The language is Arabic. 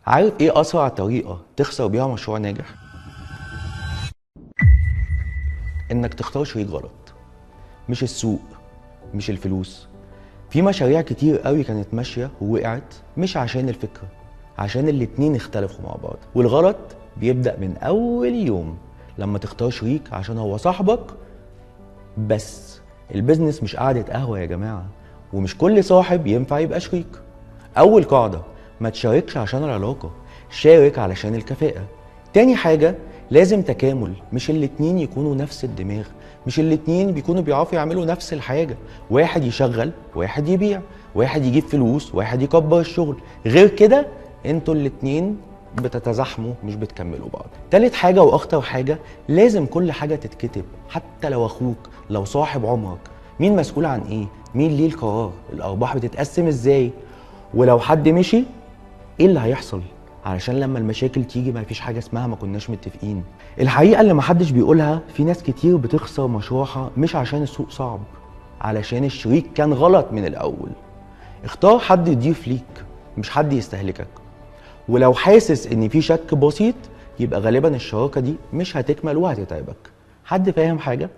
عارف ايه اسرع طريقة تخسر بيها مشروع ناجح؟ انك تختار شريك غلط. مش السوق، مش الفلوس. في مشاريع كتير قوي كانت ماشية ووقعت مش عشان الفكرة، عشان الاتنين اختلفوا مع بعض. والغلط بيبدأ من اول يوم لما تختار شريك عشان هو صاحبك بس. البيزنس مش قعدة قهوة يا جماعة، ومش كل صاحب ينفع يبقى شريك. اول قاعدة: ما تشاركش عشان العلاقة، شارك علشان الكفاءة. تاني حاجة: لازم تكامل، مش الاتنين يكونوا نفس الدماغ، مش الاتنين بيكونوا بيعرفوا يعملوا نفس الحاجة. واحد يشغل، واحد يبيع، واحد يجيب فلوس، واحد يكبر الشغل. غير كده انتوا الاتنين بتتزاحموا مش بتكملوا بعض. تالت حاجة واخطر حاجة: لازم كل حاجة تتكتب، حتى لو اخوك، لو صاحب عمرك. مين مسؤول عن ايه؟ مين ليه القرار؟ الارباح بتتقسم ازاي؟ ولو حد مشي ايه اللي هيحصل؟ علشان لما المشاكل تيجي ما فيش حاجة اسمها ما كناش متفقين. الحقيقة اللي محدش بيقولها: في ناس كتير بتخسر مشروعها مش عشان السوق صعب، علشان الشريك كان غلط من الاول. اختار حد يضيف ليك، مش حد يستهلكك. ولو حاسس ان في شك بسيط يبقى غالبا الشراكة دي مش هتكمل وهتتعبك. حد فاهم حاجة؟